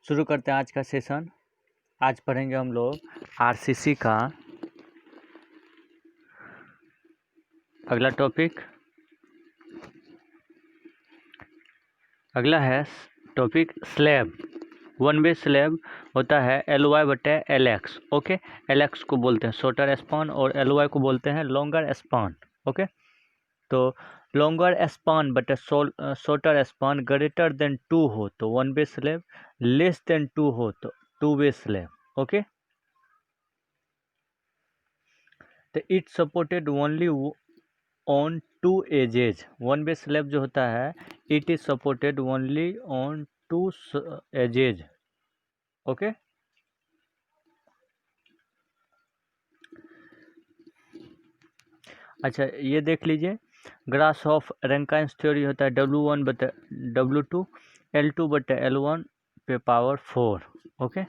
शुरू करते हैं आज का सेशन। आज पढ़ेंगे हम लोग आरसीसी का अगला टॉपिक। अगला है topic slab. One way slab होता है LY/LX। ओके, LX को बोलते हैं शॉर्टर स्पान और LY को बोलते हैं लॉन्गर स्पान। ओके, तो लॉन्गर स्पान बटे शॉर्टर स्पान ग्रेटर देन 2 हो तो one way slab, less than 2 हो तो टू वे स्लैब। ओके, तो it supported only on 2 edges. One way slab जो होता है it is supported only on 2 edges. Okay, अच्छा ये देख लीजिए, ग्रास ऑफ रैंकाइंस थ्योरी होता है W1 बटे W2 L2 बटे L1 पे पावर 4। ओके,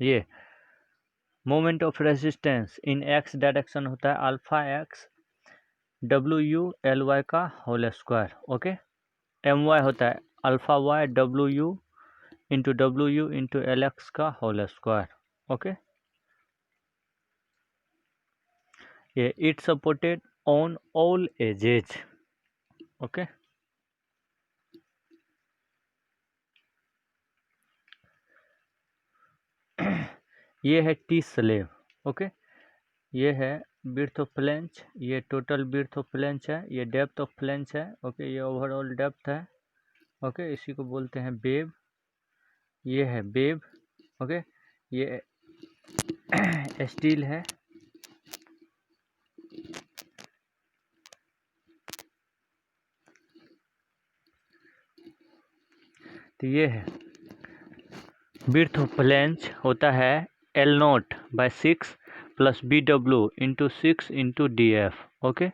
ये moment of resistance in x direction होता है अल्फा x WU/LY का होल स्क्वायर। ओके, My होता है alpha y WU into WU into LX का होल स्क्वायर। ओके, ये it supported on all edges. Okay, ये है टी स्लेब। ओके, ये है विड्थ ऑफ फ्लेंच, ये टोटल विड्थ ऑफ फ्लेंच है, ये डेप्थ ऑफ फ्लेंच है। ओके, ये ओवरऑल डेप्थ है। ओके, इसी को बोलते हैं वेब। ये है वेब। ओके, ये स्टील है। तो ये है विड्थ ऑफ फ्लेंच होता है L0/6 plus BW into 6 into DF। Okay,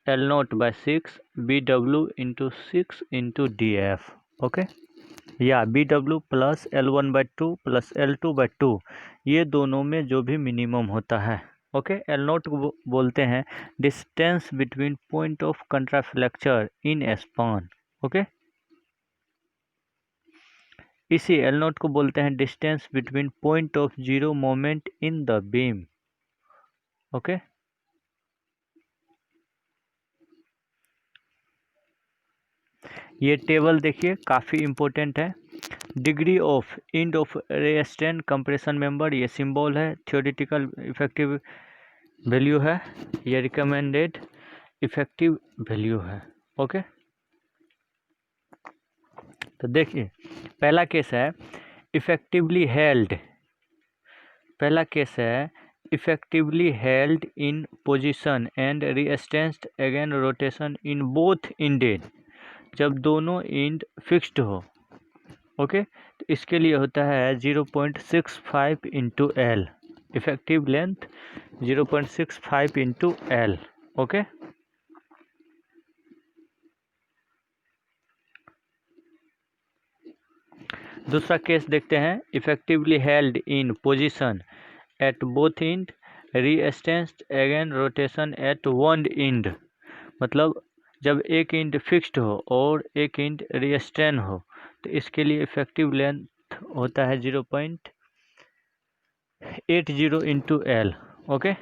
L0/6 BW into 6 into DF। Okay, या BW plus L1/2 plus L2/2, ये दोनों में जो भी मिनिमम होता है। ओके, L0 को बोलते हैं distance between point of contraflexure in span. Okay, इसी L0 को बोलते हैं distance between point of zero moment in the beam. Okay, ये टेबल देखिए काफ़ी इम्पोर्टेंट है। Degree of end of restraint compression member, ये सिंबल है। थ्योरेटिकल इफेक्टिव वैल्यू है, ये रिकमेंडेड इफेक्टिव वैल्यू है। ओके, तो देखिए पहला केस है इफेक्टिवली हेल्ड। पहला केस है effectively held in position and restrained against rotation in both ended, जब दोनों इंड फिक्स्ड हो। ओके, तो इसके लिए होता है 0.65 into L, effective length 0.65 into L. Okay, दूसरा केस देखते हैं effectively held in position at both end restrained against rotation at one end, मतलब जब एक इंड फिक्स्ड हो और एक इंड रीअस्टेन हो, तो इसके लिए इफेक्टिव लेंथ होता है 0.80 इंटू एल। ओके,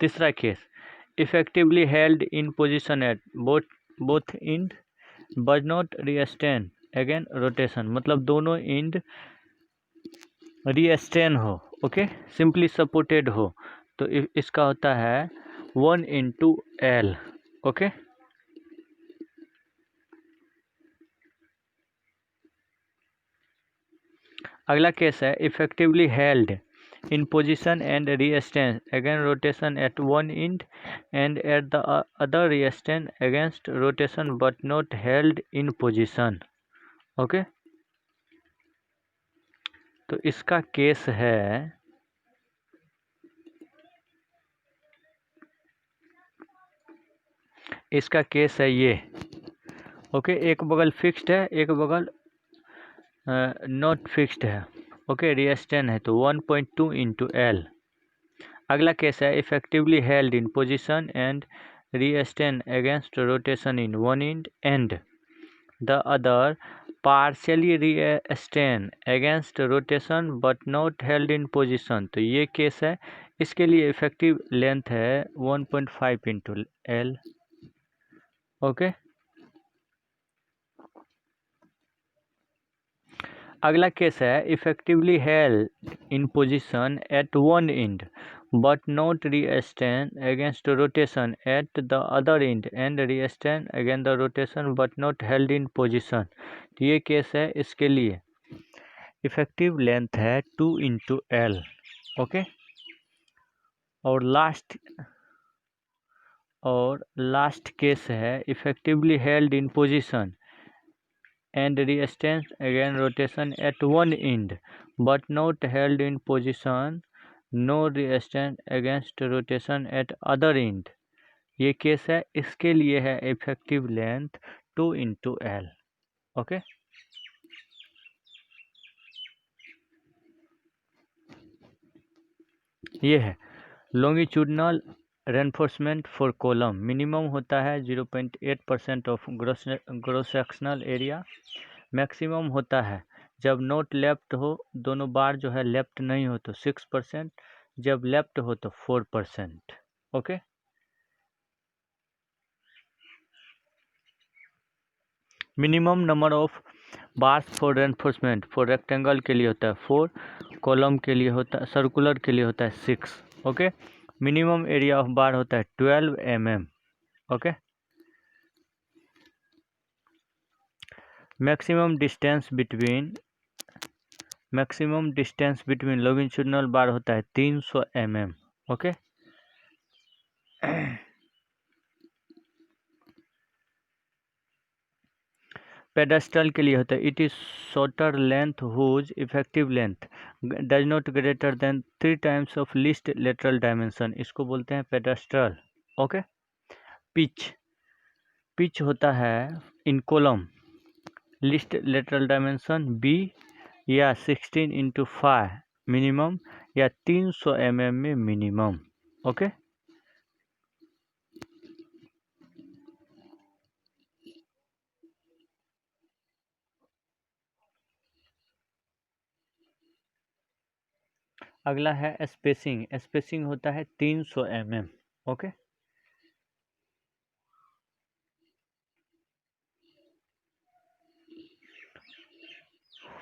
तीसरा case effectively held in position at both end but not restrained against rotation, मतलब दोनों इंड रीअस्टेन हो। ओके, सिंपली सपोर्टेड हो, तो इसका होता है 1 इंटू एल। ओके, अगला केस है effectively held in position and restrain against rotation at one end and at the other restrain against rotation but not held in position। Okay, तो इसका case है ये। ओके, एक बगल फिक्स्ड है, एक बगल नॉट फिक्स्ड है। ओके, रिस्टेन है तो 1.2 इंटू एल। अगला केस है effectively held in position and restrained against rotation in one end and the other partially restrained against rotation but not held in position, तो ये केस है। इसके लिए इफेक्टिव लेंथ है 1.5 इंटू एल। ओके, अगला case है effectively held in position eight one and but not restrain against rotation at the other and and restrain against the rotation but not held in position, तो ये case है। इसके लिए effective length है 2 into L. Okay, और last case है effectively held in position and restrains against rotation at one end but not held in position, no restraint against rotation at other end, ये case है। इसके लिए है effective length 2 into L. Okay, ये है longitudinal reinforcement for column. Minimum होता है 0.8% of gross sectional area. Maximum होता है जब नोट लेफ्ट हो, दोनों बार जो है लेफ्ट नहीं हो तो 6%, जब लेफ्ट हो तो 4%। Okay, minimum number of bars for reinforcement for rectangle के लिए होता है 4, कॉलम के लिए होता है, सर्कुलर के लिए होता है 6। Okay, minimum area of bar होता है 12 mm। Okay, maximum distance between longitudinal bar होता है 300 mm। ओके, पेडेस्टल के लिए होता है it is shorter length whose effective length does not greater than 3 times of least lateral dimension, इसको बोलते हैं पेडेस्टल। ओके, पिच होता है in column least lateral dimension B या 16 इंटू 5 मिनिमम या 300 mm में मिनिमम। ओके, अगला है स्पेसिंग होता है 300 mm। Okay,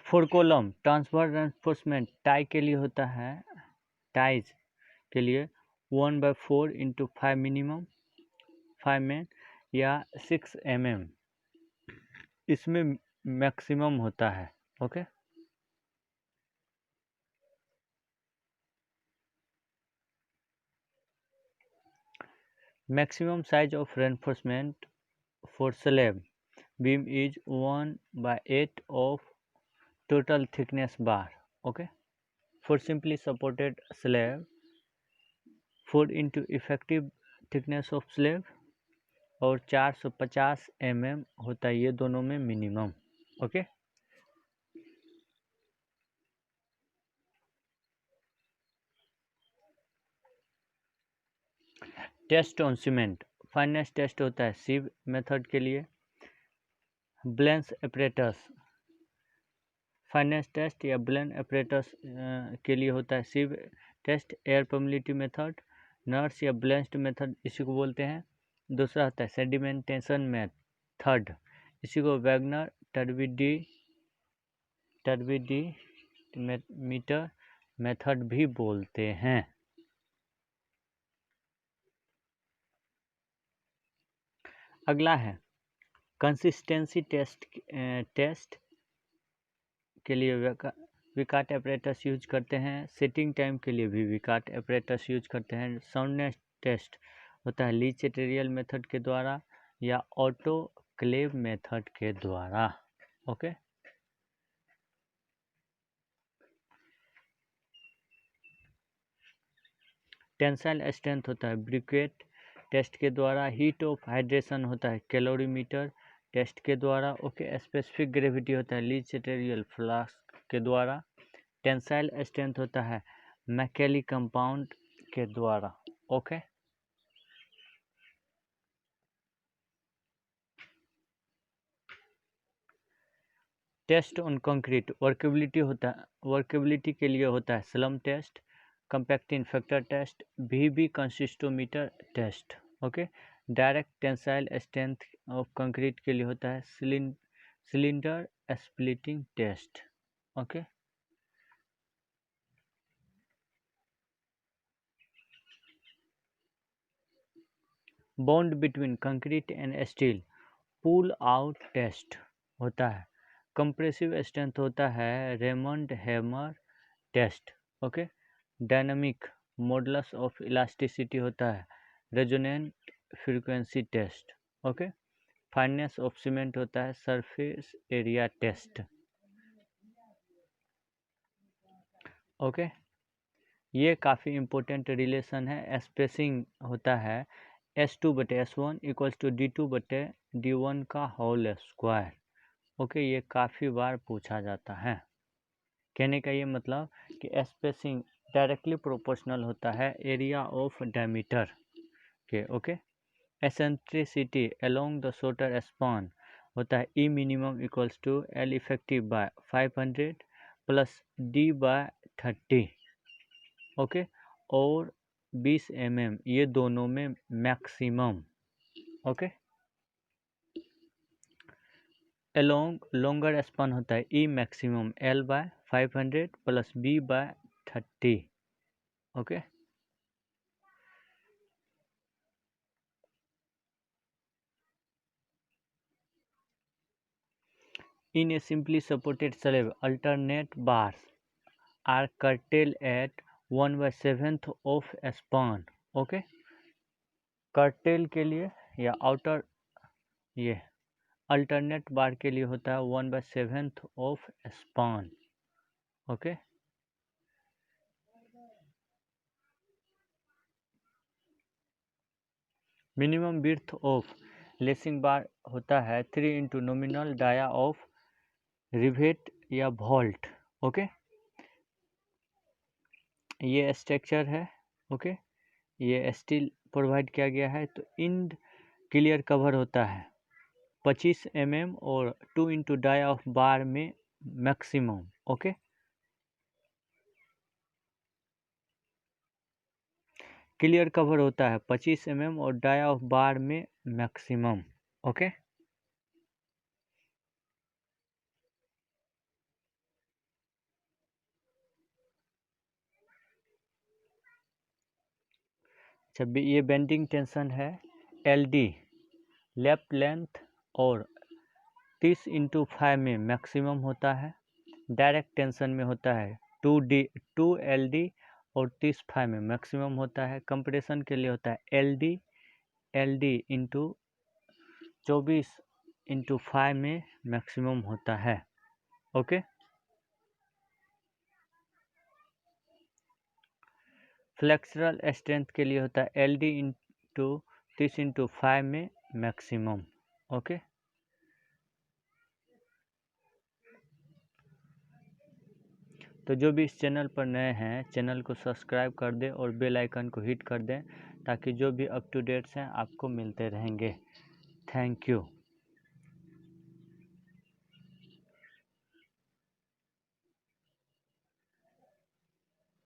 for column transfer reinforcement tie के लिए होता है, टाइज के लिए 1/4 इंटू 5 मिनिमम 5 में या 6 mm इसमें मैक्सिमम होता है। Okay, maximum size of reinforcement for slab beam is 1/8 of total thickness bar। okay, for simply supported slab 4 into effective thickness of slab और 450 mm होता है ये दोनों में minimum. Okay, test on cement fineness test होता है sieve method के लिए। ब्लेंस एपरेटस फाइनेंस टेस्ट या ब्लेंड एपरेटस के लिए होता है sieve test. Air permeability method नर्स या ब्लेंस्ड मेथड इसी को बोलते हैं। दूसरा होता है सेडिमेंटेशन मेथड, इसी को वैगनर टर्बिडी मीटर मेथड भी बोलते हैं। अगला है कंसिस्टेंसी टेस्ट के लिए विकाट एपरेटस यूज करते हैं। सेटिंग टाइम के लिए भी विकाट एपरेटस यूज करते हैं। साउंडनेस टेस्ट होता है लीचेटेरियल मेथड के द्वारा या ऑटोक्लेव मेथड के द्वारा। ओके, टेंसाइल स्ट्रेंथ होता है ब्रिकेट टेस्ट के द्वारा। हीट ऑफ हाइड्रेशन होता है कैलोरीमीटर टेस्ट के द्वारा। ओके, स्पेसिफिक ग्रेविटी होता है लीचेटेरियल फ्लास्क के द्वारा। टेंसाइल स्ट्रेंथ होता है मैकेली कंपाउंड के द्वारा। Okay, test on concrete workability के लिए होता है slump test, compacting factor test, vee bee consistometer test. Okay, direct tensile strength of concrete के लिए होता है cylinder splitting test. Okay, bond between concrete and steel pull out test होता है। कंप्रेसिव स्ट्रेंथ होता है Raymond hammer test. Okay, dynamic modulus of elasticity होता है resonant frequency test. Okay, fineness of cement होता है सरफेस एरिया टेस्ट। ओके, ये काफ़ी इम्पोर्टेंट रिलेशन है। स्पेसिंग होता है S2/S1 इक्वल्स टू D2/D1 का होल स्क्वायर। ओके, ये काफ़ी बार पूछा जाता है। कहने का ये मतलब कि स्पेसिंग डायरेक्टली प्रोपोर्शनल होता है एरिया ऑफ डायमीटर के। Okay, eccentricity along the shorter span होता है E minimum equals to L effective by 500 plus D/30। Okay, और 20 mm ये दोनों में maximum. Okay, along longer span होता है E maximum L/500 plus B/30। Okay, in a simply supported slab alternate bars are curtailed at 1/7 of span। Okay, cartel के लिए या outer ये अल्टरनेट बार के लिए होता है 1/7 of span. Okay, minimum width of lacing bar होता है 3 into nominal dia of rivet या वॉल्ट। ओके, ये स्ट्रक्चर है। ओके, ये स्टील प्रोवाइड किया गया है। तो इन क्लियर कवर होता है 25 mm और 2 इंटू डाया ऑफ बार में मैक्सिमम। ओके, क्लियर कवर होता है 25 mm और डाया ऑफ बार में मैक्सिमम। ओके, जब ये बेंडिंग टेंशन है LD लेफ्ट लेंथ और 30 इंटू 5 में मैक्सिमम होता है। डायरेक्ट टेंशन में होता है 2LD और 30/5 में मैक्सिमम होता है। कंप्रेशन के लिए होता है LD इंटू 24 इंटू 5 में मैक्सिमम होता है। ओके, फ्लेक्सरल स्ट्रेंथ के लिए होता है LD इंटू 30 इंटू 5 में मैक्सिमम। ओके, तो जो भी इस चैनल पर नए हैं चैनल को सब्सक्राइब कर दें और बेल आइकन को हिट कर दें ताकि जो भी अप टू डेट्स हैं आपको मिलते रहेंगे। Thank you.